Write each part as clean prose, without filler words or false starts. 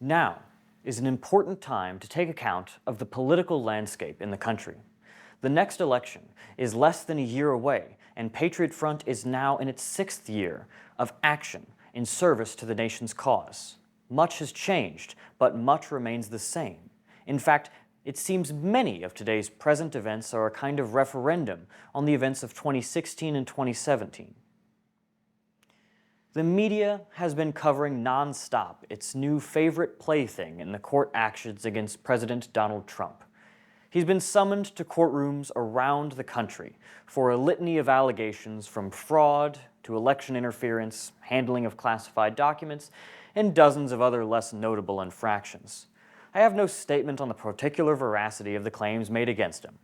Now is an important time to take account of the political landscape in the country. The next election is less than a year away, and Patriot Front is now in its 6th year of action in service to the nation's cause. Much has changed, but much remains the same. In fact, it seems many of today's present events are a kind of referendum on the events of 2016 and 2017. The media has been covering non-stop its new favorite plaything in the court actions against President Donald Trump. He's been summoned to courtrooms around the country for a litany of allegations from fraud to election interference, handling of classified documents, and dozens of other less notable infractions. I have no statement on the particular veracity of the claims made against him,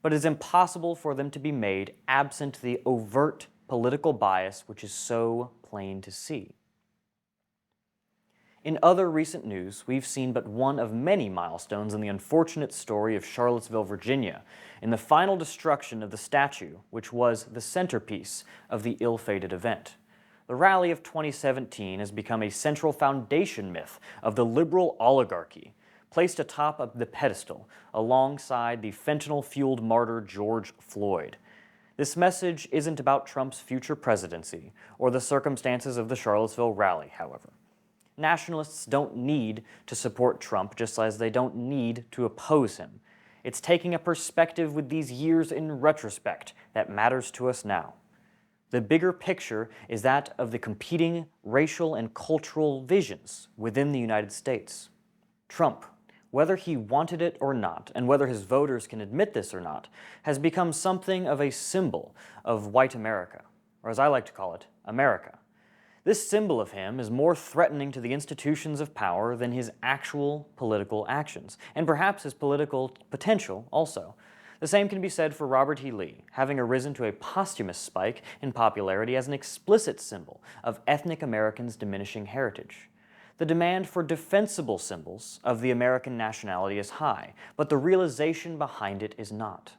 but it is impossible for them to be made absent the overt political bias which is so plain to see. In other recent news, we've seen but one of many milestones in the unfortunate story of Charlottesville, Virginia, in the final destruction of the statue which was the centerpiece of the ill-fated event. The rally of 2017 has become a central foundation myth of the liberal oligarchy, placed atop of the pedestal alongside the fentanyl-fueled martyr George Floyd. This message isn't about Trump's future presidency or the circumstances of the Charlottesville rally, however. Nationalists don't need to support Trump just as they don't need to oppose him. It's taking a perspective with these years in retrospect that matters to us now. The bigger picture is that of the competing racial and cultural visions within the United States. Trump, whether he wanted it or not, and whether his voters can admit this or not, has become something of a symbol of white America, or as I like to call it, America. This symbol of him is more threatening to the institutions of power than his actual political actions, and perhaps his political potential also. The same can be said for Robert E. Lee, having arisen to a posthumous spike in popularity as an explicit symbol of ethnic Americans' diminishing heritage. The demand for defensible symbols of the American nationality is high, but the realization behind it is not.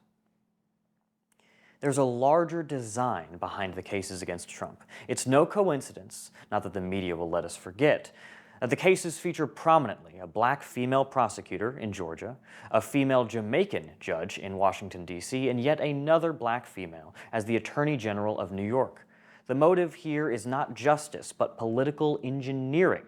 There's a larger design behind the cases against Trump. It's no coincidence, not that the media will let us forget, that the cases feature prominently a black female prosecutor in Georgia, a female Jamaican judge in Washington, D.C., and yet another black female as the Attorney General of New York. The motive here is not justice, but political engineering.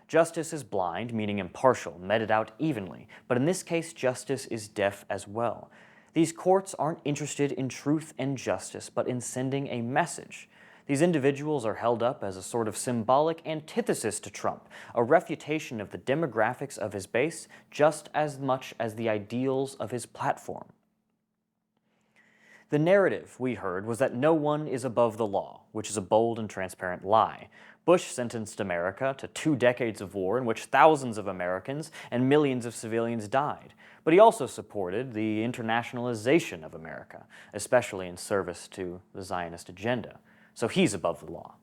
Justice is blind, meaning impartial, meted out evenly, but in this case, justice is deaf as well. These courts aren't interested in truth and justice, but in sending a message. These individuals are held up as a sort of symbolic antithesis to Trump, a refutation of the demographics of his base just as much as the ideals of his platform. The narrative we heard was that no one is above the law, which is a bold and transparent lie. Bush sentenced America to 2 decades of war in which thousands of Americans and millions of civilians died. But he also supported the internationalization of America, especially in service to the Zionist agenda. So he's above the law.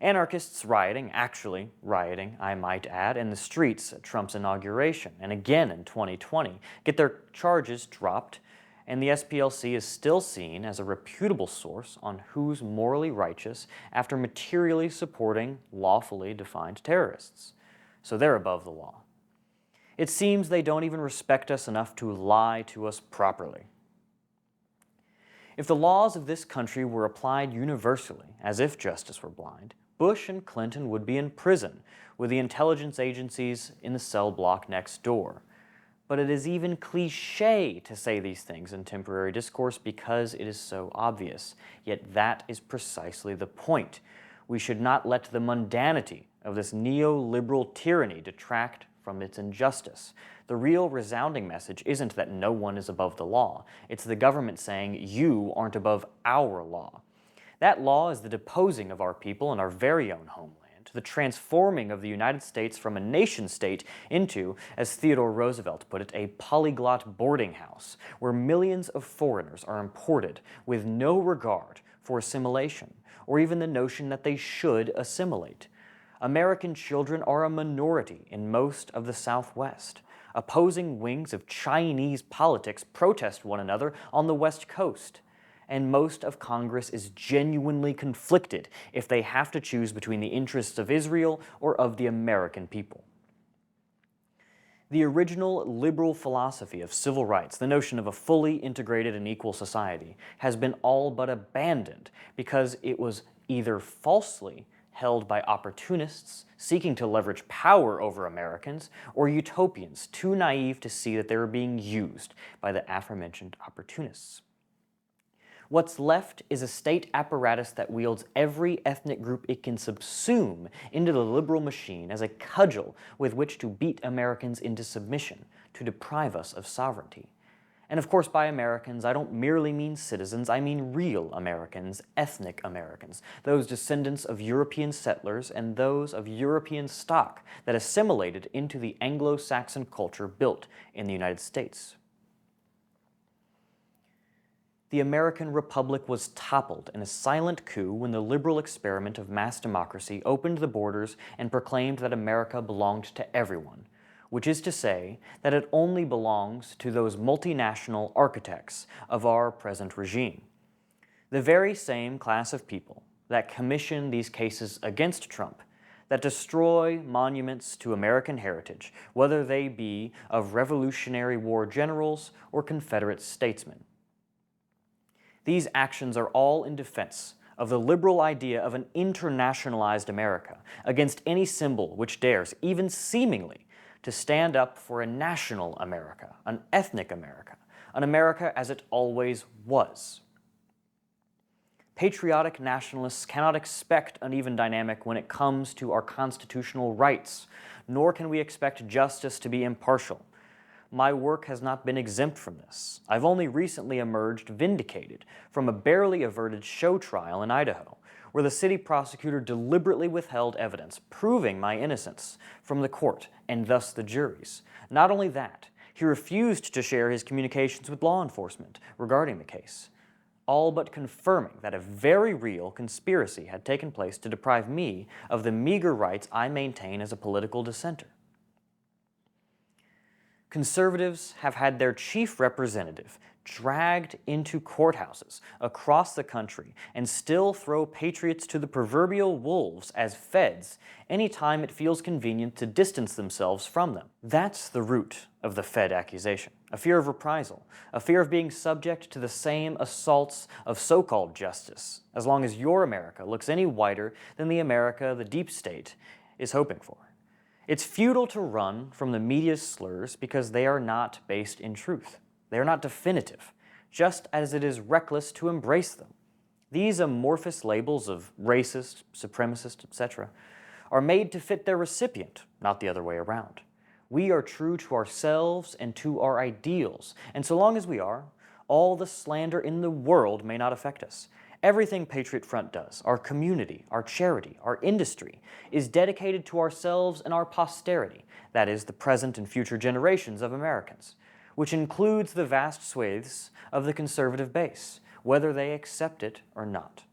Anarchists rioting, actually rioting, I might add, in the streets at Trump's inauguration, and again in 2020, get their charges dropped, and the SPLC is still seen as a reputable source on who's morally righteous after materially supporting lawfully defined terrorists. So they're above the law. It seems they don't even respect us enough to lie to us properly. If the laws of this country were applied universally, as if justice were blind, Bush and Clinton would be in prison with the intelligence agencies in the cell block next door. But it is even cliché to say these things in temporary discourse because it is so obvious. Yet that is precisely the point. We should not let the mundanity of this neoliberal tyranny detract from its injustice. The real resounding message isn't that no one is above the law. It's the government saying, you aren't above our law. That law is the deposing of our people in our very own homeland, the transforming of the United States from a nation-state into, as Theodore Roosevelt put it, a polyglot boarding house, where millions of foreigners are imported with no regard for assimilation, or even the notion that they should assimilate. American children are a minority in most of the Southwest. Opposing wings of Chinese politics protest one another on the West Coast. And most of Congress is genuinely conflicted if they have to choose between the interests of Israel or of the American people. The original liberal philosophy of civil rights, the notion of a fully integrated and equal society, has been all but abandoned because it was either falsely held by opportunists seeking to leverage power over Americans, or utopians too naive to see that they were being used by the aforementioned opportunists. What's left is a state apparatus that wields every ethnic group it can subsume into the liberal machine as a cudgel with which to beat Americans into submission, to deprive us of sovereignty. And of course, by Americans, I don't merely mean citizens, I mean real Americans, ethnic Americans, those descendants of European settlers and those of European stock that assimilated into the Anglo-Saxon culture built in the United States. The American Republic was toppled in a silent coup when the liberal experiment of mass democracy opened the borders and proclaimed that America belonged to everyone, which is to say that it only belongs to those multinational architects of our present regime. The very same class of people that commission these cases against Trump, that destroy monuments to American heritage, whether they be of Revolutionary War generals or Confederate statesmen. These actions are all in defense of the liberal idea of an internationalized America against any symbol which dares, even seemingly, to stand up for a national America, an ethnic America, an America as it always was. Patriotic nationalists cannot expect an even dynamic when it comes to our constitutional rights, nor can we expect justice to be impartial. My work has not been exempt from this. I've only recently emerged vindicated from a barely averted show trial in Idaho, where the city prosecutor deliberately withheld evidence proving my innocence from the court and thus the juries. Not only that, he refused to share his communications with law enforcement regarding the case, all but confirming that a very real conspiracy had taken place to deprive me of the meager rights I maintain as a political dissenter. Conservatives have had their chief representative dragged into courthouses across the country and still throw patriots to the proverbial wolves as feds anytime it feels convenient to distance themselves from them. That's the root of the Fed accusation, a fear of reprisal, a fear of being subject to the same assaults of so-called justice, as long as your America looks any whiter than the America the deep state is hoping for. It's futile to run from the media's slurs because they are not based in truth. They are not definitive, just as it is reckless to embrace them. These amorphous labels of racist, supremacist, etc., are made to fit their recipient, not the other way around. We are true to ourselves and to our ideals, and so long as we are, all the slander in the world may not affect us. Everything Patriot Front does, our community, our charity, our industry, is dedicated to ourselves and our posterity, that is, the present and future generations of Americans, which includes the vast swathes of the conservative base, whether they accept it or not.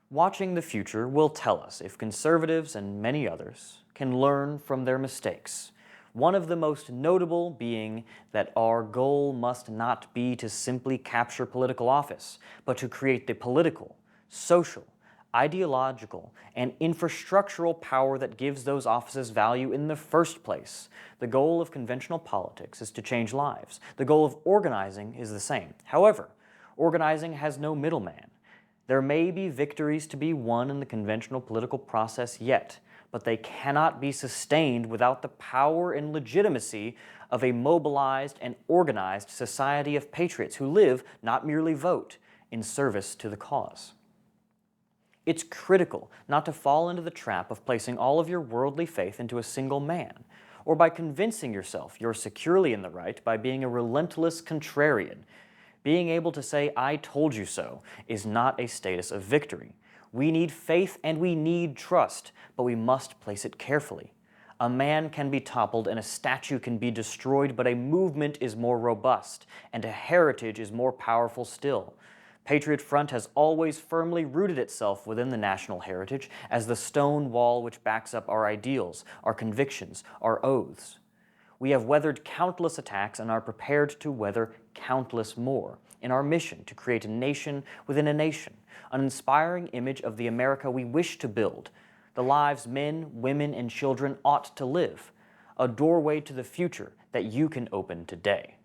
Watching the future will tell us if conservatives and many others can learn from their mistakes, one of the most notable being that our goal must not be to simply capture political office, but to create the political, social, ideological, and infrastructural power that gives those offices value in the first place. The goal of conventional politics is to change lives. The goal of organizing is the same. However, organizing has no middleman. There may be victories to be won in the conventional political process yet, but they cannot be sustained without the power and legitimacy of a mobilized and organized society of patriots who live, not merely vote, in service to the cause. It's critical not to fall into the trap of placing all of your worldly faith into a single man, or by convincing yourself you're securely in the right by being a relentless contrarian. Being able to say, "I told you so," is not a status of victory. We need faith and we need trust, but we must place it carefully. A man can be toppled and a statue can be destroyed, but a movement is more robust, and a heritage is more powerful still. Patriot Front has always firmly rooted itself within the national heritage as the stone wall which backs up our ideals, our convictions, our oaths. We have weathered countless attacks and are prepared to weather countless more in our mission to create a nation within a nation, an inspiring image of the America we wish to build, the lives men, women, and children ought to live, a doorway to the future that you can open today.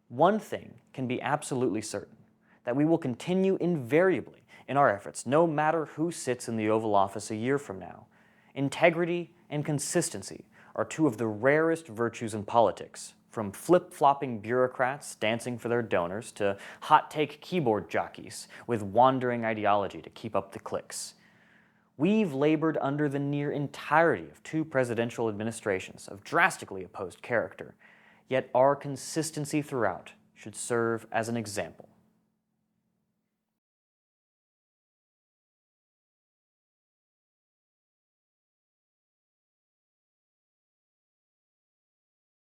One thing can be absolutely certain, that we will continue invariably in our efforts, no matter who sits in the Oval Office a year from now. Integrity and consistency are two of the rarest virtues in politics, from flip-flopping bureaucrats dancing for their donors to hot-take keyboard jockeys with wandering ideology to keep up the clicks. We've labored under the near entirety of two presidential administrations of drastically opposed character, yet our consistency throughout should serve as an example.